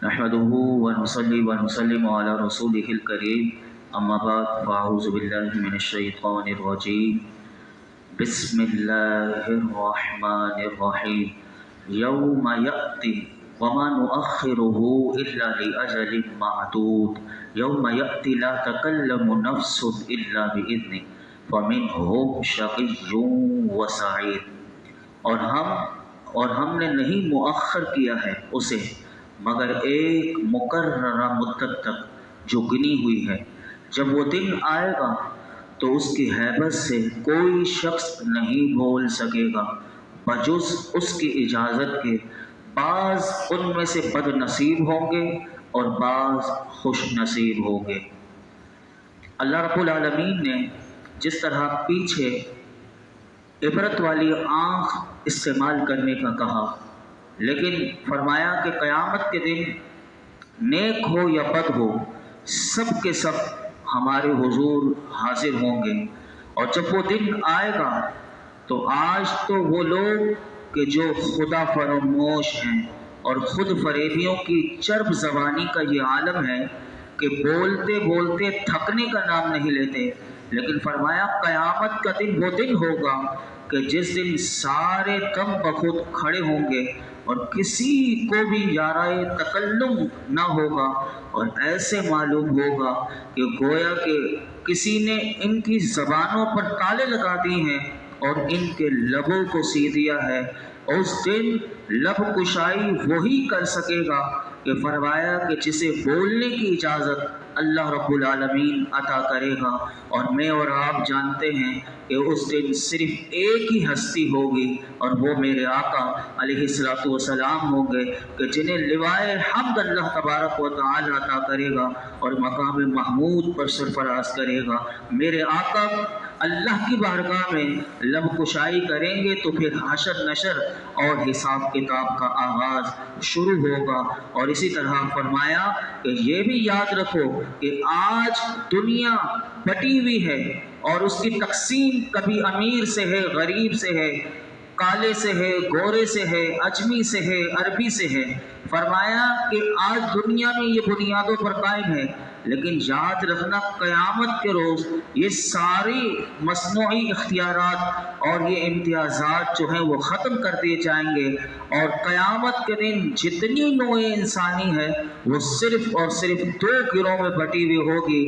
نحمده ونصلي ونسلم على رسوله الكريم اما بعد فاعوذ بالله من الشيطان الرجيم بسم الله الرحمن الرحيم يوم يأتي وما نؤخره إلا لأجل معدود يوم يأتي لا تكلم نفس إلا بإذنه فمنهم شقي وسعيد اور ہم نے نہیں مؤخر کیا ہے اسے مگر ایک مقررہ مدت تک جو گنی ہوئی ہے۔ جب وہ دن آئے گا تو اس کی ہیبت سے کوئی شخص نہیں بول سکے گا بجز اس کی اجازت کے۔ بعض ان میں سے بد نصیب ہوں گے اور بعض خوش نصیب ہوں گے۔ اللہ رب العالمین نے جس طرح پیچھے عبرت والی آنکھ استعمال کرنے کا کہا، لیکن فرمایا کہ قیامت کے دن نیک ہو یا بد ہو سب کے سب ہمارے حضور حاضر ہوں گے۔ اور جب وہ دن آئے گا تو آج تو وہ لوگ کہ جو خدا فراموش ہیں اور خود فریبیوں کی چرب زبانی کا یہ عالم ہے کہ بولتے بولتے تھکنے کا نام نہیں لیتے، لیکن فرمایا قیامت کا دن وہ دن ہوگا کہ جس دن سارے کم بخود کھڑے ہوں گے اور کسی کو بھی یارائے تکلم نہ ہوگا، اور ایسے معلوم ہوگا کہ گویا کہ کسی نے ان کی زبانوں پر تالے لگا دی ہیں اور ان کے لبوں کو سی دیا ہے۔ اس دن لب کشائی وہی کر سکے گا کہ فرمایا کہ جسے بولنے کی اجازت اللہ رب العالمین عطا کرے گا، اور میں اور آپ جانتے ہیں کہ اس دن صرف ایک ہی ہستی ہوگی اور وہ میرے آقا علیہ الصلوۃ والسلام ہوں گے کہ جنہیں لوائے حمد اللہ تبارک و تعالی عطا کرے گا اور مقام محمود پر سرفراز کرے گا۔ میرے آقا اللہ کی بارگاہ میں لب کشائی کریں گے تو پھر حشر نشر اور حساب کتاب کا آغاز شروع ہوگا۔ اور اسی طرح فرمایا کہ یہ بھی یاد رکھو کہ آج دنیا بٹی ہوئی ہے اور اس کی تقسیم کبھی امیر سے ہے، غریب سے ہے، کالے سے ہے، گورے سے ہے، اجمی سے ہے، عربی سے ہے۔ فرمایا کہ آج دنیا میں یہ بنیادوں پر قائم ہے، لیکن یاد رکھنا قیامت کے روز یہ ساری مصنوعی اختیارات اور یہ امتیازات جو ہیں وہ ختم کر دیے جائیں گے، اور قیامت کے دن جتنی نوع انسانی ہے وہ صرف اور صرف دو گروہ میں بٹی ہوئی ہوگی۔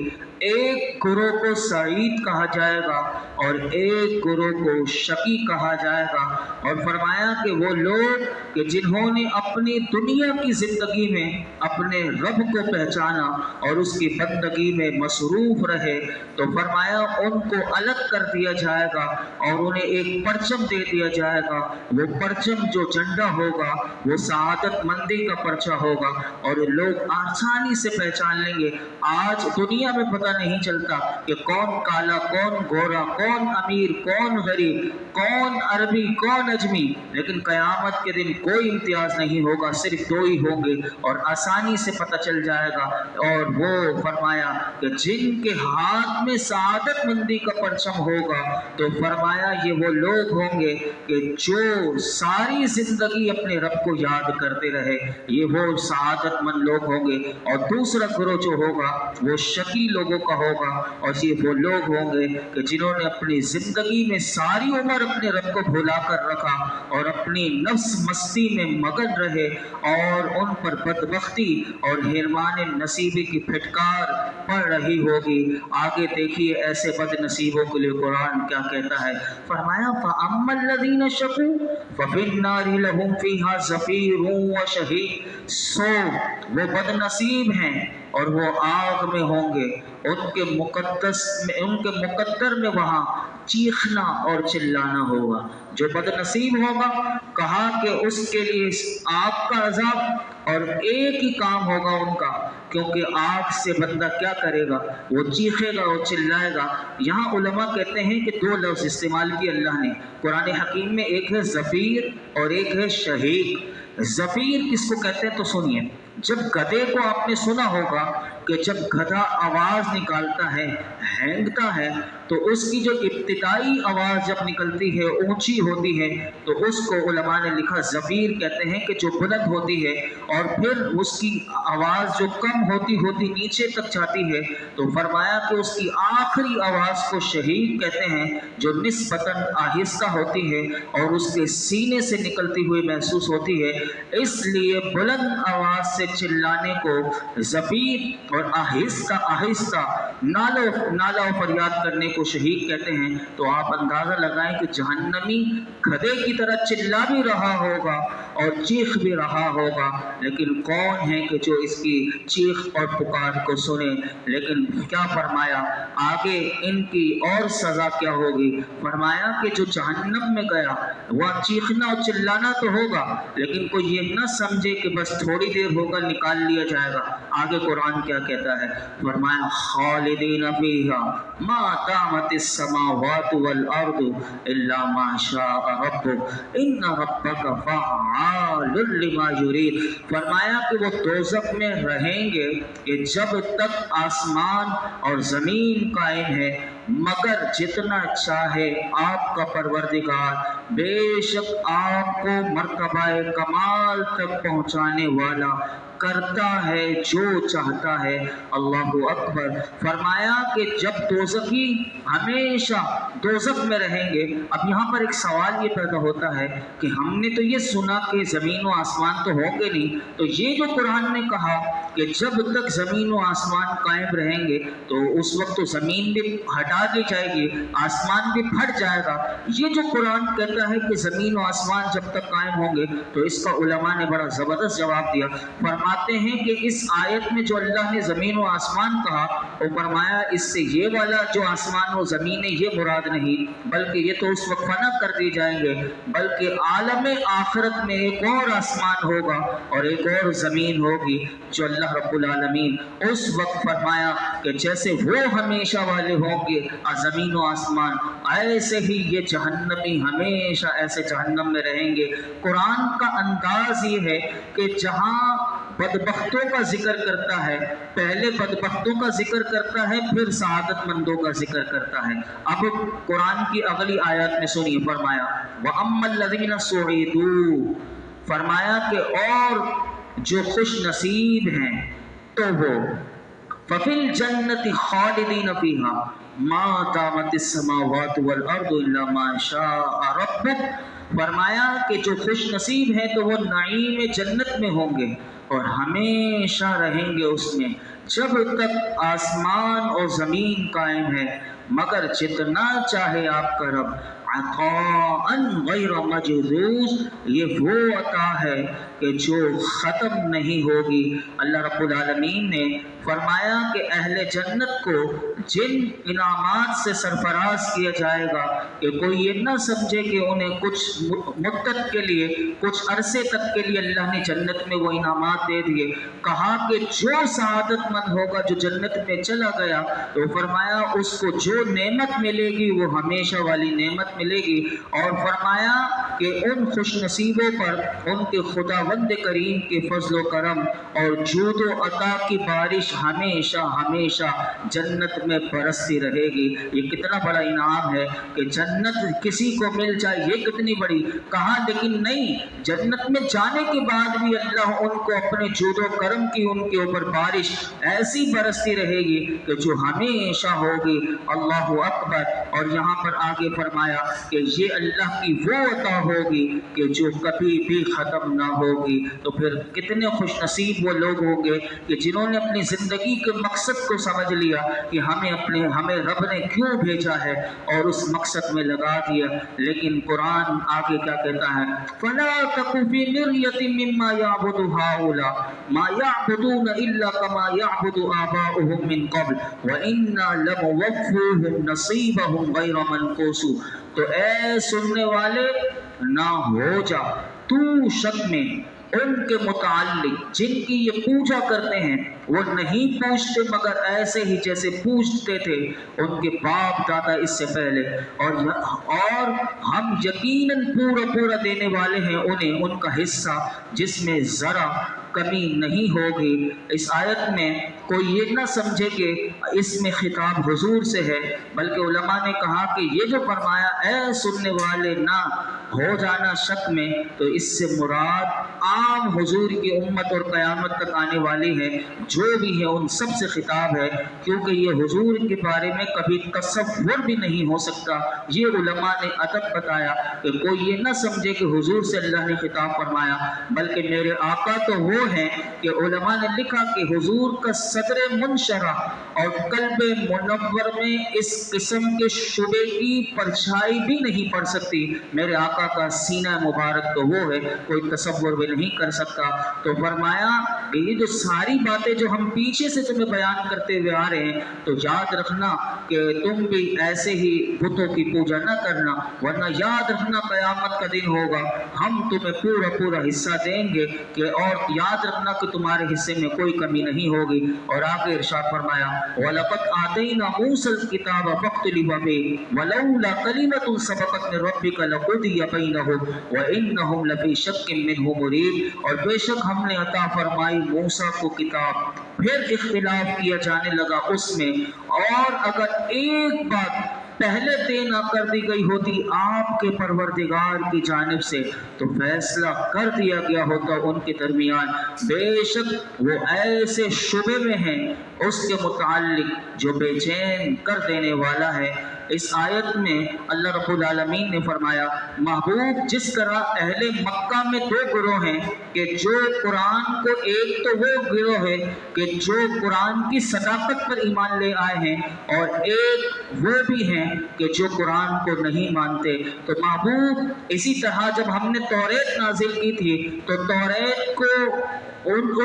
ایک گروہ کو سعید کہا جائے گا اور ایک گروہ کو شقی کہا جائے گا۔ اور فرمایا کہ وہ لوگ کہ جنہوں نے اپنی دنیا کی زندگی میں اپنے رب کو پہچانا اور اس کی بندگی میں مصروف رہے تو فرمایا ان کو الگ کر دیا جائے گا اور انہیں ایک پرچم دے دیا جائے گا۔ وہ پرچم جو جھنڈا ہوگا وہ سعادت مندی کا پرچہ ہوگا اور لوگ آسانی سے پہچان لیں گے۔ آج دنیا میں پتہ نہیں چلتا کہ کون کالا، کون گورا، کون امیر، کون غریب، کون عربی، کون اجمی، لیکن قیامت کے دن کوئی امتیاز نہیں ہوگا، صرف دو ہی ہوں گے اور آسانی سے پتہ چل جائے گا۔ اور وہ فرمایا کہ جن کے ہاتھ میں سعادت مندی کا پرچم ہوگا تو فرمایا یہ وہ لوگ ہوں گے کہ جو ساری زندگی اپنے رب کو یاد کرتے رہے، یہ وہ سعادت مند لوگ ہوں گے۔ اور دوسرا گروہ جو ہوگا وہ شقی لوگوں کا ہوگا، اور یہ وہ لوگ ہوں گے کہ جنہوں نے اپنی زندگی میں ساری عمر اپنے رب کو بھلا کر رکھا اور اپنی نفس مستی میں مگن رہے اور ان پر بدبختی اور حرمان نصیبی کی پھٹکار پڑ رہی ہوگی۔ آگے دیکھیے ایسے بد نصیبوں کے لیے قرآن کیا کہتا ہے۔ فرمایا فَأَمَّا الَّذِينَ شَقُوا فَفِي النَّارِ لَهُمْ فِيهَا زَفِيرٌ وَشَهِيقٌ۔ سو وہ بد نصیب ہیں اور وہ آگ میں ہوں گے، ان کے مقدر میں وہاں چیخنا اور چلانا ہوگا۔ جو بد نصیب ہوگا کہا کہ اس کے لیے آگ کا عذاب اور ایک ہی کام ہوگا ان کا، کیونکہ آگ سے بندہ کیا کرے گا، وہ چیخے گا اور چلائے گا۔ یہاں علماء کہتے ہیں کہ دو لفظ استعمال کیے اللہ نے قرآن حکیم میں، ایک ہے زفیر اور ایک ہے شہیق۔ زفیر کس کو کہتے ہیں تو سنیے، جب گدھے کو آپ نے سنا ہوگا کہ جب گدھا آواز نکالتا ہے، ہینگتا ہے، تو اس کی جو ابتدائی آواز جب نکلتی ہے اونچی ہوتی ہے تو اس کو علماء نے لکھا زفیر کہتے ہیں کہ جو بلند ہوتی ہے، اور پھر اس کی آواز جو کم ہوتی ہوتی نیچے تک جاتی ہے، تو فرمایا کہ اس کی آخری آواز کو شہیق کہتے ہیں، جو نسبتاً آہستہ ہوتی ہے اور اس کے سینے سے نکلتی ہوئی محسوس ہوتی ہے، اس لیے بلند آواز سے چلانے کو زفیر اور آہستہ آہستہ نالہ و فریاد کرنے کو شہیق کہتے ہیں۔ تو آپ اندازہ لگائیں کہ جہنمی گدھے کی طرح چلا بھی رہا ہوگا اور چیخ بھی رہا ہوگا، لیکن کون ہے کہ جو اس کی چیخ اور پکار کو سنے؟ لیکن کیا فرمایا آگے ان کی اور سزا کیا ہوگی؟ فرمایا کہ جو جہنم میں گیا وہ چیخنا اور چلانا تو ہوگا، لیکن کوئی یہ نہ سمجھے کہ بس تھوڑی دیر ہوگا نکال لیا جائے گا۔ آگے قرآن کیا کہتا ہے؟ فرمایا خالدین فیہا ما دامت السماوات والارض الا ما شاء ربک ان ربک فعال لما یرید۔ فرمایا کہ وہ دوزخ میں رہیں گے کہ جب تک آسمان اور زمین قائم ہے، مگر جتنا چاہے آپ کا پروردگار بے شک آپ کو مرتبہ کمال تک پہنچانے والا کرتا ہے جو چاہتا ہے۔ اللہ اکبر۔ فرمایا کہ جب دوزخی ہمیشہ دوزخ میں رہیں گے، اب یہاں پر ایک سوال یہ پیدا ہوتا ہے کہ ہم نے تو یہ سنا کہ زمین و آسمان تو ہوں گے نہیں، تو یہ جو قرآن نے کہا کہ جب تک زمین و آسمان قائم رہیں گے تو اس وقت تو زمین بھی ہٹا دی جائے گی، آسمان بھی پھٹ جائے گا، یہ جو قرآن کہتا ہے کہ زمین و آسمان جب تک قائم ہوں گے، تو اس کا علماء نے بڑا زبردست جواب دیا۔ فرماتے ہیں کہ اس آیت میں جو اللہ نے زمین و آسمان کہا، وہ فرمایا اس سے یہ والا جو آسمان و زمین ہے یہ مراد نہیں، بلکہ یہ تو اس وقت فنا کر دی جائیں گے، بلکہ عالم آخرت میں ایک اور آسمان ہوگا اور ایک اور زمین ہوگی جو اللہ رب العالمین اس وقت فرمایا کہ جیسے وہ ہمیشہ والے ہوں گے زمین و آسمان، ایسے ہی یہ جہنمی ہمیشہ ایسے جہنم میں رہیں گے۔ قرآن کا انداز یہ ہے کہ جہاں بدبختوں کا ذکر کرتا ہے، پہلے بدبختوں کا ذکر کرتا ہے، پھر سعادت مندوں کا ذکر کرتا ہے۔ اب قرآن کی اگلی آیات میں سنیے، فرمایا وَأَمَّا الَّذِينَ سُعِدُوا، فرمایا کہ اور جو خوش نصیب ہیں تو وہ فَفِي الْجَنَّةِ خَالِدِينَ فِيهَا مَا دَامَتِ السَّمَاوَاتُ وَالْأَرْضُ إِلَّا مَا شَاءَ رَبُّكَ۔ فرمایا کہ جو خوش نصیب ہیں تو وہ نعیم جنت میں ہوں گے اور ہمیشہ رہیں گے اس میں جب تک آسمان اور زمین قائم ہے، مگر جتنا چاہے آپ کا رب عطاء غیر مجذوذ، یہ وہ عطا ہے کہ جو ختم نہیں ہوگی۔ اللہ رب العالمین نے فرمایا کہ اہل جنت کو جن انعامات سے سرفراز کیا جائے گا کہ کوئی یہ نہ سمجھے کہ انہیں کچھ مدت کے لیے، کچھ عرصے تک کے لیے اللہ نے جنت میں وہ انعامات دے دیے۔ کہا کہ جو سعادت مند ہوگا جو جنت میں چلا گیا، تو فرمایا اس کو جو نعمت ملے گی وہ ہمیشہ والی نعمت ملے گی، اور فرمایا کہ ان خوش نصیبوں پر ان کے خداوند کریم کے فضل و کرم اور جود و عطا کی بارش ہمیشہ ہمیشہ جنت میں برستی رہے گی۔ یہ کتنا بڑا انعام ہے کہ جنت کسی کو مل جائے، یہ کتنی بڑی کہا، لیکن نہیں، جنت میں جانے کے بعد بھی اللہ ان کو اپنے جود و کرم کی ان کے اوپر بارش ایسی برستی رہے گی کہ جو ہمیشہ ہوگی۔ اللہ اکبر۔ اور یہاں پر آگے فرمایا کہ یہ اللہ کی وہ عطا ہوگی کہ جو کبھی بھی ختم نہ ہوگی۔ تو پھر کتنے خوش نصیب وہ لوگ ہوں گے کہ جنہوں نے اپنی زندگی کے مقصد کو سمجھ لیا کہ ہمیں رب نے کیوں بھیجا ہے اور اس مقصد میں لگا دیا۔ لیکن قرآن آگے کیا کہتا ہے؟ فَلَا تَكُ فِي مِرْيَةٍ مِّمَّا يَعْبُدُ هَٰؤُلَاءِ مَا يَعْبُدُونَ إِلَّا كَمَا يَعْبُدُ آبَاؤُهُم مِّن قَبْلُ وَإِنَّا لَمُوَفُّوهُمْ نَصِيبَهُمْ غَيْرَ مَنقُوصٍ۔ تو اے سننے والے نہ ہو جا تو شک میں ان کے متعلق جن کی یہ پوجا کرتے ہیں، وہ نہیں پوچھتے مگر ایسے ہی جیسے پوچھتے تھے ان کے باپ دادا اس سے پہلے، اور ہم یقیناً پورا دینے والے ہیں انہیں ان کا حصہ جس میں ذرا کمی نہیں ہوگی۔ اس آیت میں کوئی یہ نہ سمجھے کہ اس میں خطاب حضور سے ہے، بلکہ علماء نے کہا کہ یہ جو فرمایا اے سننے والے نہ ہو جانا شک میں، تو اس سے مراد عام حضور کی امت اور قیامت تک آنے والی ہے جو بھی ہے ان سب سے خطاب ہے، کیونکہ یہ حضور کے بارے میں کبھی تصور بھی نہیں ہو سکتا۔ یہ علماء نے ادب بتایا کہ کوئی یہ نہ سمجھے کہ حضور سے اللہ نے خطاب فرمایا، بلکہ میرے آقا تو وہ ہیں کہ علماء نے لکھا کہ حضور کا صدر منشرح اور قلب منور میں اس قسم کے شبے کی پرچھائی بھی نہیں پڑ سکتی۔ میرے آقا کا سینہ مبارک تو وہ ہے، کوئی تصور بھی نہیں کر سکتا۔ تو فرمایا کہ یہ جو ساری باتیں جو ہم پیچھے سے تمہیں بیان کرتے ہوئے آ رہے ہیں، تو یاد رکھنا کہ تم بھی ایسے ہی بتوں کی پوجا نہ کرنا، ورنہ یاد رکھنا قیامت کا دن ہوگا، ہم تمہیں پورا پورا حصہ دیں گے کہ اور یاد رکھنا کہ تمہارے حصے میں کوئی کمی نہیں ہوگی۔ اور آگے ارشاد فرمایا وَلَقَدْ آتَيْنَا مُوسَى الْكِتَابَ فَاخْتَلَفَ فِيهِ وَلَوْلَا كَلِمَةٌ سَبَقَتْ مِن رَّبِّكَ لَقُضِيَ بَيْنَهُمْ وَإِنَّهُمْ لَفِي شَكٍّ مِّنْهُ مُرِيبٍ۔ اور بے شک ہم نے عطا فرمائی موسیٰ کو کتاب، پھر اختلاف کیا جانے لگا اس میں، اور اگر ایک بات پہلے طے نہ کر دی گئی ہوتی آپ کے پروردگار کی جانب سے تو فیصلہ کر دیا گیا ہوتا ان کے درمیان۔ بے شک وہ ایسے شبے میں ہیں اس کے متعلق جو بے چین کر دینے والا ہے۔ اس آیت میں اللہ رب العالمین نے فرمایا محبوب جس طرح اہل مکہ میں دو گروہ ہیں کہ جو قرآن کو، ایک تو وہ گروہ ہے کہ جو قرآن کی صداقت پر ایمان لے آئے ہیں، اور ایک وہ بھی ہیں کہ جو قرآن کو نہیں مانتے۔ تو محبوب اسی طرح جب ہم نے توریت نازل کی تھی تو توریت کو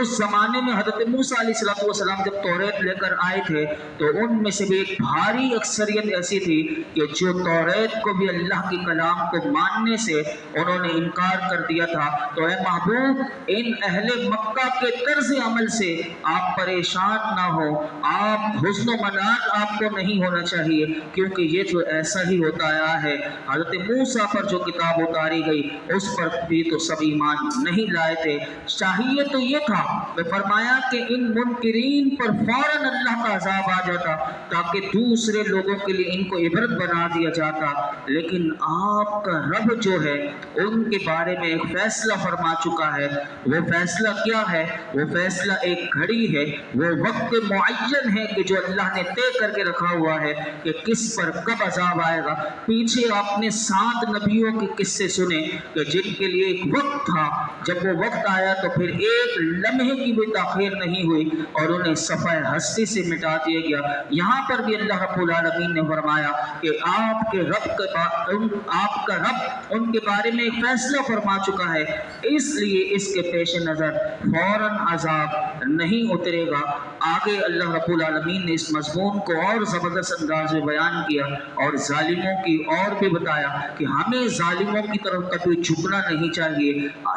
اس زمانے میں حضرت موسیٰ علیہ السلام جب توریت لے کر آئے تھے تو ان میں سے بھی ایک بھاری اکثریت ایسی تھی کہ جو توریت کو بھی اللہ کے کلام کو ماننے سے انہوں نے انکار کر دیا تھا۔ تو اے محبوب ان اہل مکہ کے طرز عمل سے آپ پریشان نہ ہو، آپ حزن و ملال آپ کو نہیں ہونا چاہیے، کیونکہ یہ جو ایسا ہی ہوتا آیا ہے۔ حضرت موسیٰ پر جو کتاب اتاری گئی اس پر بھی تو سب ایمان نہیں لائے تھے۔ چاہیے تو یہ تھا کہ فرمایا کہ ان منکرین پر فوراً اللہ کا عذاب آ جاتا تاکہ دوسرے لوگوں کے لیے ان کو عبرت بنا دیا جاتا، لیکن آپ کا رب جو ہے ان کے بارے میں ایک فیصلہ فرما چکا ہے۔ وہ فیصلہ کیا ہے؟ وہ فیصلہ ایک گھڑی ہے، وہ وقت معین ہے کہ جو اللہ نے طے کر کے رکھا ہوا ہے کہ کس پر کب عذاب آئے گا۔ پیچھے آپ نے 7 نبیوں کے قصے سنے کہ جن کے لیے ایک وقت تھا، جب وہ وقت آیا تو پھر ایک لمحے کی بھی تاخیر نہیں ہوئی اور انہیں صفحہ ہستی سے مٹا دیا گیا۔ یہاں پر بھی اللہ رب العالمین نے فرمایا کہ آپ کا رب ان کے بارے میں ایک فیصلہ فرما چکا ہے، اس لیے اس کے پیش نظر فوراً عذاب نہیں اترے گا۔ آگے اللہ رب العالمین نے اس مضمون کو اور زبردست انداز میں بیان کیا اور ظالموں کی اور بھی بتایا کہ ہمیں ظالموں کی طرف کبھی جھکنا نہیں چاہیے،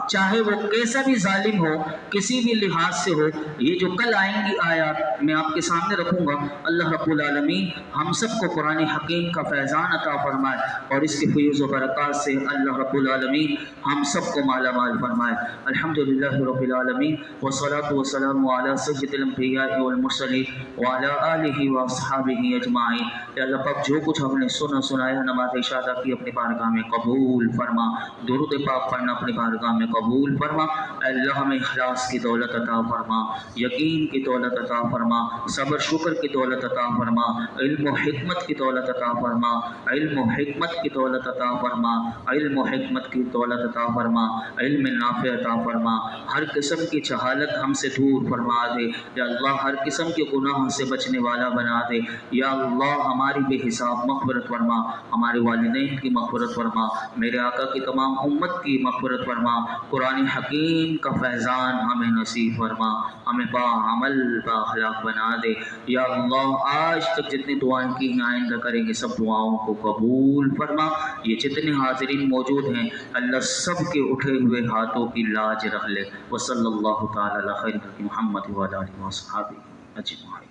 چاہے وہ کیسا بھی ظالم ہو، کسی بھی لحاظ سے ہو۔ یہ جو کل آئیں گی آیات میں آپ کے سامنے رکھوں گا، اللہ رب العالمین ہم سب کو قرآن حکیم کا فیضان عطا فرمائے اور اس کے فیوز و برکات سے اللہ رب العالمین ہم سب کو مالا مال فرمائے۔ الحمدللہ رب العالمین والصلاة والسلام علی سید الانبیاء والمرسلین وعلی آلہ واصحابہ اجمعین۔ یا اللہ پاک جو کچھ ہم نے سنایا نماز عشاء ادا کی اپنی بارگاہ میں قبول فرما، درود پاک پڑھنا اپنی بارگاہ میں قبول فرما۔ اللہ ہمیں اخلاص کی دولت عطا فرما، یقین کی دولت عطا فرما، صبر شکر کی دولت عطا فرما، علم و حکمت کی دولت عطا فرما، علم و حکمت کی دولت عطا فرما، علم و حکمت کی دولت عطا فرما، علم نافع عطا فرما، ہر قسم کی جہالت ہم سے دور فرما دے یا اللہ، ہر قسم کے گناہ سے بچنے والا بنا دے یا اللہ۔ ہماری بے حساب مغفرت فرما، ہمارے والدین کی مغفرت فرما، میرے آقا کی تمام امت کی مغفرت فرما، قرآن حکیم کا فیضان ہمیں نصیب فرما، ہمیں با عمل با اخلاق بنا دے یا اللہ۔ آج تک جتنی دعائیں کی ہیں آئندہ کریں گے سب دعاؤں کو قبول فرما۔ یہ جتنے حاضرین موجود ہیں اللہ سب کے اٹھے ہوئے ہاتھوں کی لاج رکھ لے۔ وصلی اللہ تعالی علی خیر محمد وعلی آلہ وصحبہ اجمعین۔